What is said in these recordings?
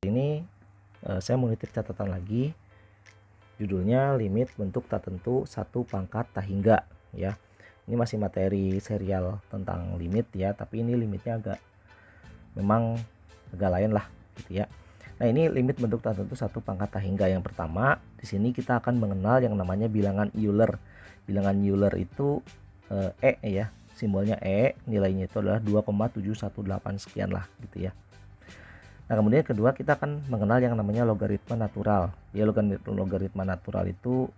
Ini saya mau nitip catatan lagi, judulnya limit bentuk tak tentu satu pangkat tak hingga ya. Ini masih materi serial tentang limit ya, tapi ini limitnya memang agak lain lah gitu ya. Nah, ini limit bentuk tak tentu satu pangkat tak hingga. Yang pertama, di sini kita akan mengenal yang namanya bilangan Euler. Bilangan Euler itu ya, simbolnya nilainya itu adalah 2,718 sekian lah gitu ya. Nah, kemudian kedua kita akan mengenal yang namanya logaritma natural. Ya, logaritma natural itu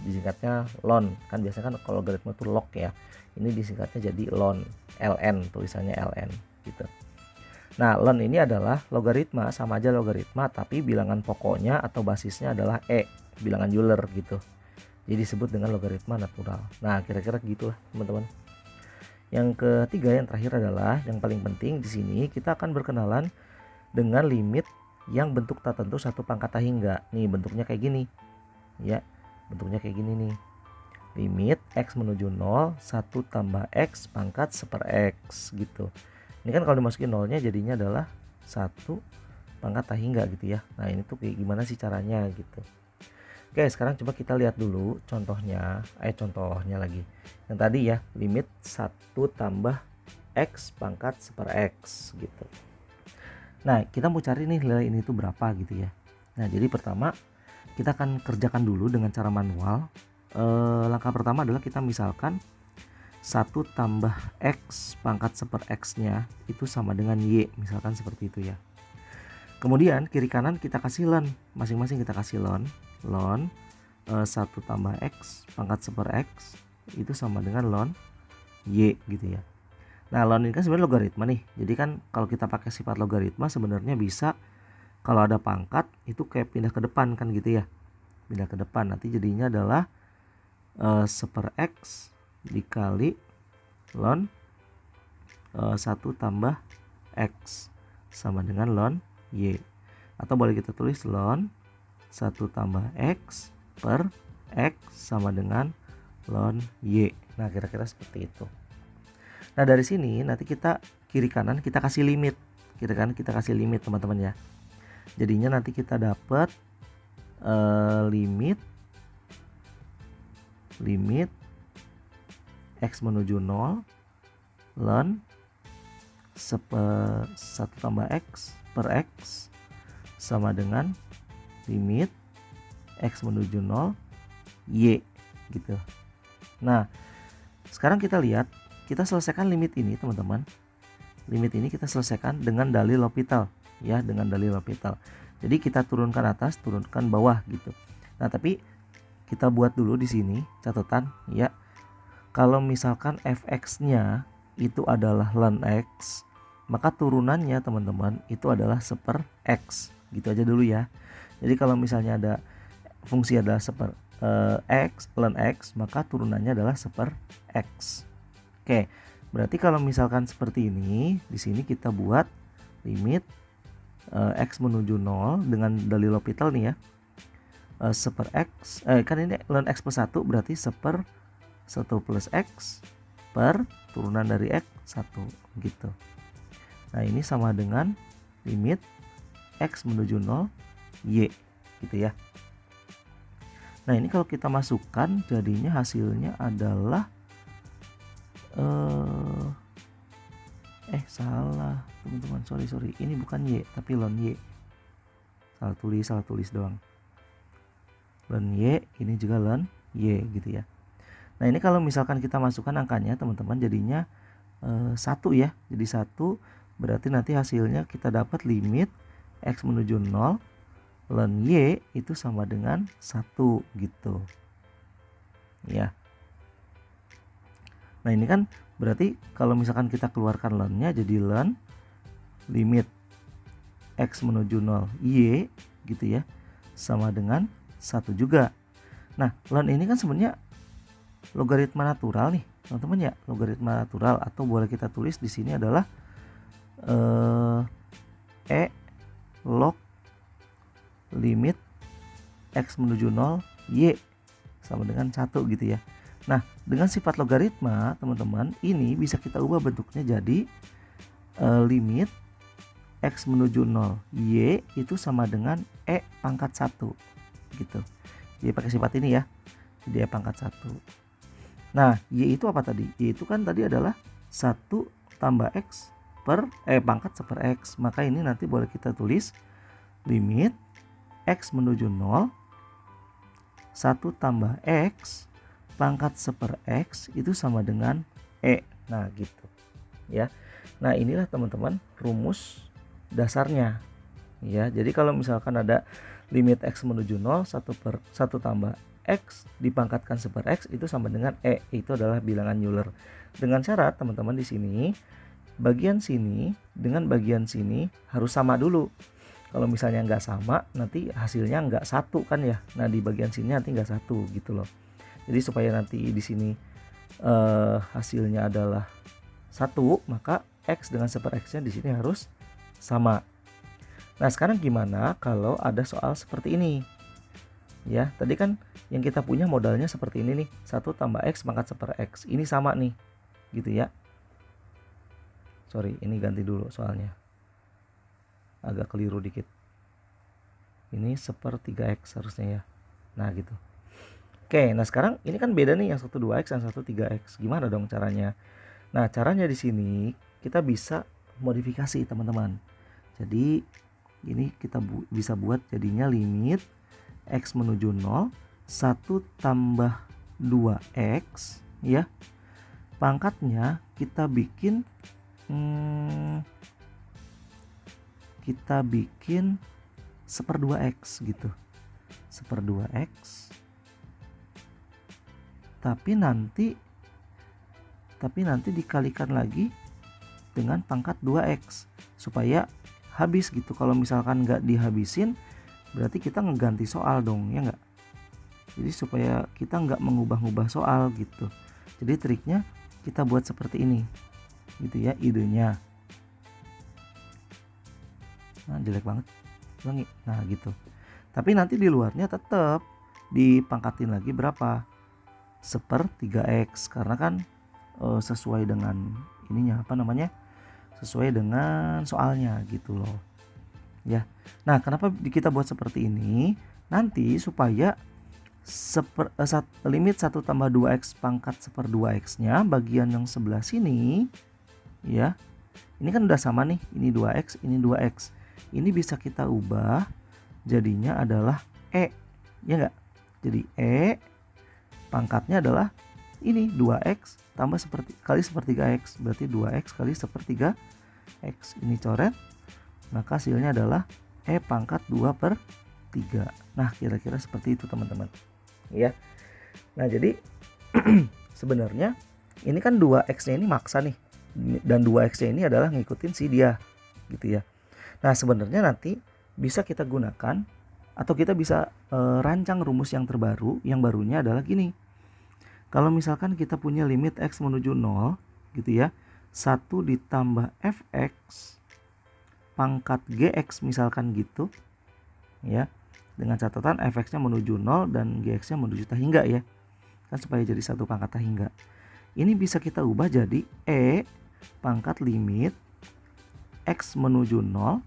disingkatnya ln. Kan biasanya kan kalau logaritma itu log ya. Ini disingkatnya jadi ln, ln, tulisannya ln gitu. Nah, ln ini adalah logaritma, sama aja logaritma, tapi bilangan pokoknya atau basisnya adalah bilangan Euler gitu. Jadi disebut dengan logaritma natural. Nah, kira-kira gitulah teman-teman. Yang ketiga, yang terakhir adalah yang paling penting di sini kita akan berkenalan dengan limit yang bentuk tak tentu satu pangkat tak hingga. Nih bentuknya kayak gini ya, bentuknya kayak gini nih. Limit x menuju 0 1 tambah x pangkat seper x gitu. Ini kan kalau dimasukin nolnya jadinya adalah 1 pangkat tak hingga gitu ya. Nah, ini tuh kayak gimana sih caranya gitu. Oke, sekarang coba kita lihat dulu contohnya. Contohnya lagi yang tadi ya, limit 1 tambah x pangkat seper x gitu. Nah, kita mau cari nih nilai ini tuh berapa gitu ya. Nah, jadi pertama kita akan kerjakan dulu dengan cara manual. Langkah pertama adalah kita misalkan 1 tambah x pangkat seper x nya itu sama dengan y, misalkan seperti itu ya. Kemudian kiri kanan kita kasih ln, masing-masing kita kasih ln 1 tambah x pangkat seper x itu sama dengan ln y gitu ya. Nah, ln ini kan sebenarnya logaritma nih. Jadi kan kalau kita pakai sifat logaritma sebenarnya bisa kalau ada pangkat itu kayak pindah ke depan kan gitu ya. Pindah ke depan, nanti jadinya adalah seper x dikali ln 1 tambah x sama dengan ln y. Atau boleh kita tulis ln 1 tambah x per x sama dengan ln y. Nah, kira-kira seperti itu. Nah, dari sini nanti kita kiri kanan kita kasih limit. Kiri kanan kita kasih limit teman-teman ya. Jadinya nanti kita dapat limit x menuju 0 ln 1 tambah x per x sama dengan limit x menuju 0 y gitu. Nah, sekarang kita lihat, kita selesaikan limit ini teman-teman. Limit ini kita selesaikan dengan dalil L'Hopital ya, dengan dalil L'Hopital. Jadi kita turunkan atas, turunkan bawah gitu. Nah, tapi kita buat dulu di sini catatan ya. Kalau misalkan fx-nya itu adalah ln x, maka turunannya teman-teman itu adalah seper x. Gitu aja dulu ya. Jadi kalau misalnya ada fungsi adalah seper x, ln x, maka turunannya adalah seper x. Oke, berarti kalau misalkan seperti ini, di sini kita buat limit x menuju 0 dengan dalil L'Hopital nih ya. Seper x, kan ini ln x plus 1 berarti seper 1 plus x per turunan dari x 1 gitu. Nah, ini sama dengan limit x menuju 0 y gitu ya. Nah, ini kalau kita masukkan jadinya hasilnya adalah salah teman-teman, sorry ini bukan y tapi ln y, salah tulis doang. Ln y ini juga ln y gitu ya. Nah, ini kalau misalkan kita masukkan angkanya teman-teman jadinya 1 ya. Jadi 1 berarti nanti hasilnya kita dapat limit x menuju 0 ln y itu sama dengan 1 gitu ya. Nah, ini kan berarti kalau misalkan kita keluarkan ln-nya jadi ln limit x menuju 0 y gitu ya sama dengan 1 juga. Nah, ln ini kan sebenarnya logaritma natural nih teman-teman ya, logaritma natural, atau boleh kita tulis di sini adalah log limit x menuju 0 y sama dengan 1 gitu ya. Nah, dengan sifat logaritma teman-teman, ini bisa kita ubah bentuknya jadi limit X menuju 0. Y itu sama dengan E pangkat 1 gitu. Y pakai sifat ini ya. Jadi E pangkat 1. Nah, Y itu apa tadi? Y itu kan tadi adalah 1 tambah X per pangkat 1 per X. Maka ini nanti boleh kita tulis limit X menuju 0 1 tambah X pangkat 1 per X itu sama dengan E. Nah gitu ya. Nah inilah teman-teman rumus dasarnya ya. Jadi kalau misalkan ada limit X menuju 0 1 tambah X dipangkatkan 1 per X itu sama dengan E. Itu adalah bilangan Euler. Dengan syarat teman-teman di sini bagian sini dengan bagian sini harus sama dulu. Kalau misalnya nggak sama nanti hasilnya nggak satu kan ya. Nah di bagian sini nanti nggak satu gitu loh. Jadi supaya nanti di sini hasilnya adalah 1, maka X dengan 1 per X nya di sini harus sama. Nah sekarang gimana kalau ada soal seperti ini ya. Tadi kan yang kita punya modalnya seperti ini nih, 1 tambah X pangkat 1 per X ini sama nih gitu ya. Sorry ini ganti dulu soalnya, agak keliru dikit. Ini 1/3x harusnya ya. Nah gitu. Oke, nah sekarang ini kan beda nih yang 1 2x dan 1 3x. Gimana dong caranya? Nah, caranya di sini kita bisa modifikasi, teman-teman. Jadi ini kita bisa buat jadinya limit x menuju 0 1 tambah 2x ya. Pangkatnya kita bikin 1/2x gitu. 1/2x. Tapi nanti dikalikan lagi dengan pangkat 2x supaya habis gitu. Kalau misalkan nggak dihabisin berarti kita ngeganti soal dong ya nggak. Jadi supaya kita nggak mengubah-ubah soal gitu. Jadi triknya kita buat seperti ini gitu ya idenya. Nah jelek banget. Nah gitu. Tapi nanti di luarnya tetap dipangkatin lagi berapa? 1/3x karena kan sesuai dengan ininya sesuai dengan soalnya gitu loh ya. Nah kenapa kita buat seperti ini nanti supaya limit 1 tambah 2x pangkat 1/2x nya bagian yang sebelah sini ya, ini kan udah sama nih, ini 2x ini 2x, ini bisa kita ubah jadinya adalah E ya enggak. Jadi E pangkatnya adalah ini 2x tambah kali 1/3x, berarti 2x kali 1/3x. Ini coret, maka hasilnya adalah E pangkat 2/3. Nah kira-kira seperti itu teman-teman ya. Nah jadi sebenarnya ini kan 2x nya ini maksa nih, dan 2x nya ini adalah ngikutin si dia gitu ya. Nah sebenarnya nanti bisa kita gunakan atau kita bisa rancang rumus yang terbaru. Yang barunya adalah gini. Kalau misalkan kita punya limit x menuju 0 gitu ya, 1 ditambah fx pangkat gx misalkan gitu ya, dengan catatan fx nya menuju 0 dan gx nya menuju tak hingga ya, kan supaya jadi 1 pangkat tak hingga. Ini bisa kita ubah jadi e pangkat limit x menuju 0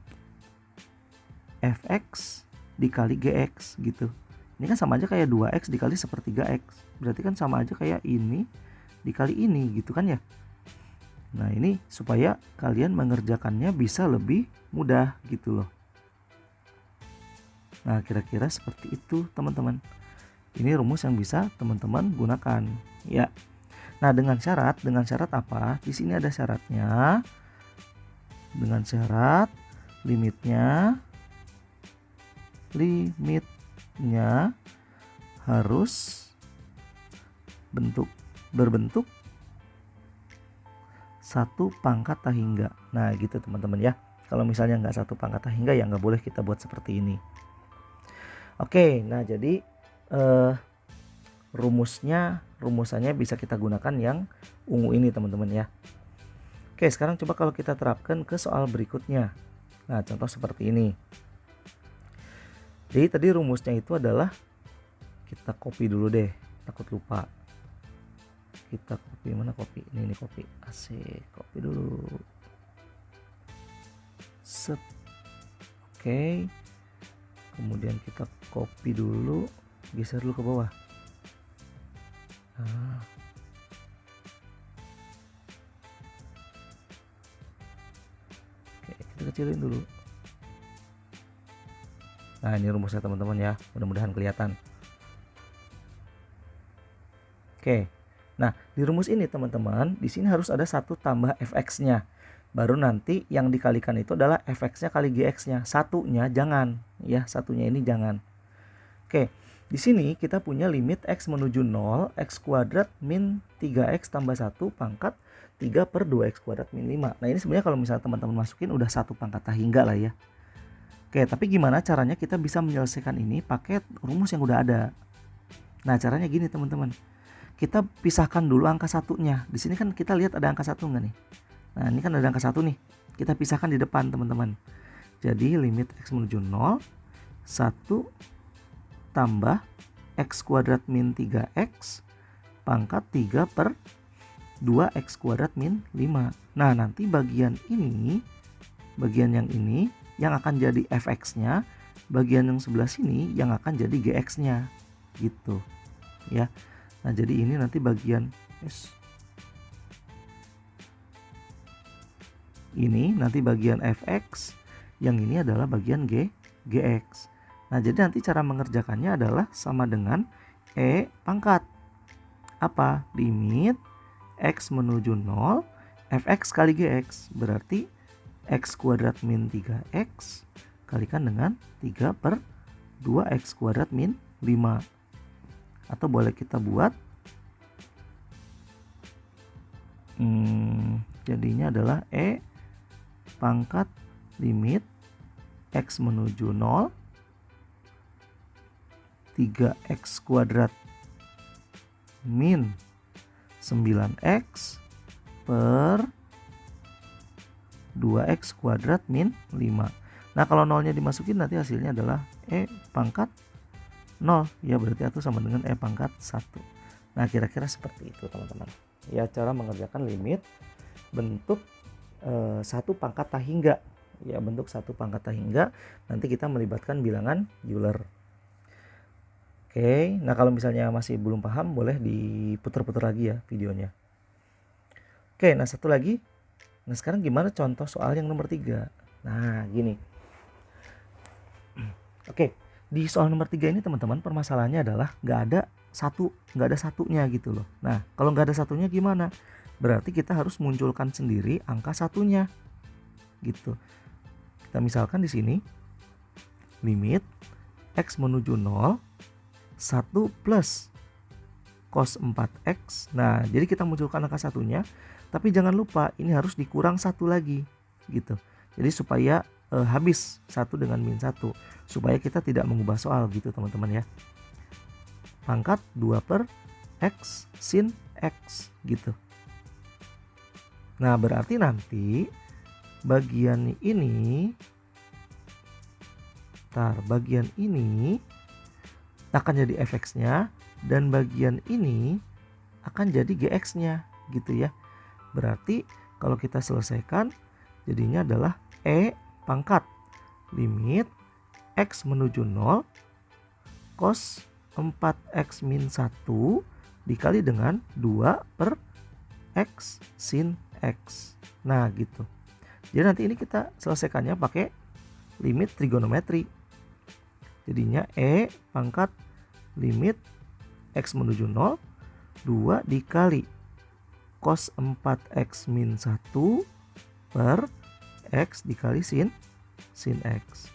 fx dikali gx gitu. Ini kan sama aja kayak 2x dikali 1/3x. Berarti kan sama aja kayak ini dikali ini gitu kan ya. Nah ini supaya kalian mengerjakannya bisa lebih mudah gitu loh. Nah kira-kira seperti itu teman-teman. Ini rumus yang bisa teman-teman gunakan ya. Nah dengan syarat apa? Di sini ada syaratnya. Dengan syarat limitnya harus berbentuk 1 pangkat tak hingga. Nah gitu teman-teman ya. Kalau misalnya nggak 1 pangkat tak hingga ya nggak boleh kita buat seperti ini. Oke, nah jadi rumusannya bisa kita gunakan yang ungu ini teman-teman ya. Oke, sekarang coba kalau kita terapkan ke soal berikutnya. Nah contoh seperti ini. Jadi tadi rumusnya itu adalah, kita copy dulu deh, takut lupa. Kita copy, mana copy? Ini copy. Asik, copy dulu. Set. Oke. Kemudian kita copy dulu, geser dulu ke bawah. Nah. Oke, kita kecilin dulu. Nah, ini rumusnya teman-teman ya, mudah-mudahan kelihatan. Oke, nah di rumus ini teman-teman, di sini harus ada 1 tambah fx-nya. Baru nanti yang dikalikan itu adalah fx-nya kali gx-nya. Satunya jangan, ya satunya ini jangan. Oke, di sini kita punya limit x menuju 0, x kuadrat min 3x tambah 1 pangkat 3 per 2x kuadrat min 5. Nah ini sebenarnya kalau misalnya teman-teman masukin udah 1 pangkat tahingga lah ya. Oke, tapi gimana caranya kita bisa menyelesaikan ini pakai rumus yang udah ada. Nah, caranya gini teman-teman. Kita pisahkan dulu angka satunya. Di sini kan kita lihat ada angka 1 nggak nih? Nah, ini kan ada angka 1 nih. Kita pisahkan di depan teman-teman. Jadi limit x menuju 0, 1 tambah x kuadrat min 3x pangkat 3 per 2x kuadrat min 5. Nah, nanti bagian ini, bagian yang ini yang akan jadi fx-nya, bagian yang sebelah sini yang akan jadi gx-nya gitu ya. Nah jadi ini nanti bagian ini nanti bagian fx, yang ini adalah bagian gx. Nah jadi nanti cara mengerjakannya adalah sama dengan e pangkat apa, limit x menuju 0 fx kali gx, berarti x kuadrat min 3x kalikan dengan 3 per 2x kuadrat min 5. Atau boleh kita buat jadinya adalah e pangkat limit x menuju 0 3x kuadrat min 9x per 2x kuadrat min 5. Nah kalau nolnya dimasukin nanti hasilnya adalah e pangkat 0 ya, berarti itu sama dengan e pangkat 1. Nah kira-kira seperti itu teman-teman ya, cara mengerjakan limit bentuk 1 pangkat tahingga ya, bentuk 1 pangkat tahingga. Nanti kita melibatkan bilangan Euler. Oke, nah kalau misalnya masih belum paham boleh diputar-putar lagi ya videonya. Oke, nah satu lagi. Nah sekarang gimana contoh soal yang nomor 3? Nah gini. Oke, di soal nomor 3 ini teman-teman permasalahannya adalah nggak ada satunya gitu loh. Nah kalau nggak ada satunya gimana? Berarti kita harus munculkan sendiri angka satunya gitu. Kita misalkan di sini limit x menuju 0 1 plus cos 4x. Nah jadi kita munculkan angka satunya, tapi jangan lupa ini harus dikurang 1 lagi gitu. Jadi supaya habis 1 dengan min 1, supaya kita tidak mengubah soal gitu teman-teman ya. Pangkat 2 per x sin x gitu. Nah berarti nanti bagian ini bagian ini akan jadi fx-nya dan bagian ini akan jadi gx-nya gitu ya. Berarti kalau kita selesaikan jadinya adalah e pangkat limit x menuju 0 cos 4x min 1 dikali dengan 2 per x sin x. Nah gitu. Jadi nanti ini kita selesaikannya pakai limit trigonometri. Jadinya e pangkat limit x menuju 0 2 dikali cos 4x min 1 per x dikali sin x.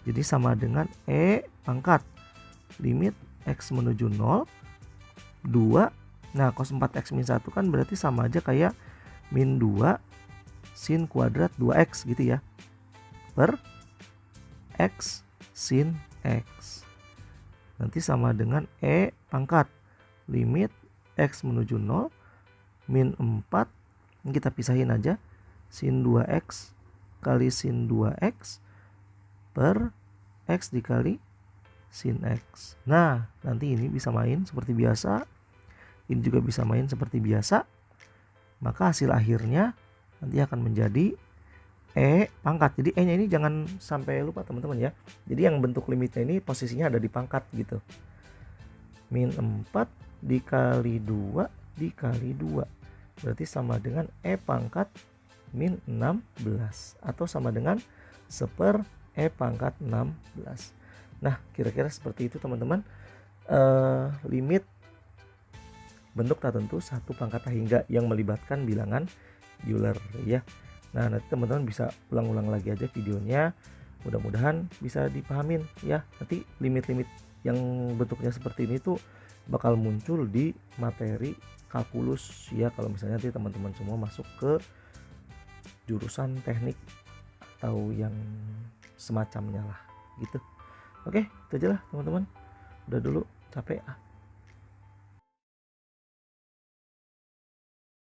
Jadi sama dengan e pangkat limit x menuju 0 2. Nah cos 4x min 1 kan berarti sama aja kayak min 2 sin kuadrat 2x gitu ya, per x sin x. Nanti sama dengan e pangkat limit x menuju 0 min 4. Ini kita pisahin aja, sin 2x kali sin 2x per x dikali sin x. Nah nanti ini bisa main seperti biasa, ini juga bisa main seperti biasa. Maka hasil akhirnya nanti akan menjadi E pangkat. Jadi E nya ini jangan sampai lupa teman-teman ya. Jadi yang bentuk limitnya ini posisinya ada di pangkat gitu. Min 4 dikali 2 dikali 2 berarti sama dengan E pangkat min 16 atau sama dengan 1/E pangkat 16. Nah kira-kira seperti itu teman-teman, limit bentuk tak tentu satu pangkat tak hingga yang melibatkan bilangan Euler ya. Nah nanti teman-teman bisa ulang-ulang lagi aja videonya, mudah-mudahan bisa dipahamin ya. Nanti limit-limit yang bentuknya seperti ini tuh bakal muncul di materi kalkulus ya, kalau misalnya nanti teman-teman semua masuk ke jurusan teknik atau yang semacamnya lah gitu. Oke, itu aja lah teman-teman, udah dulu, capek ah.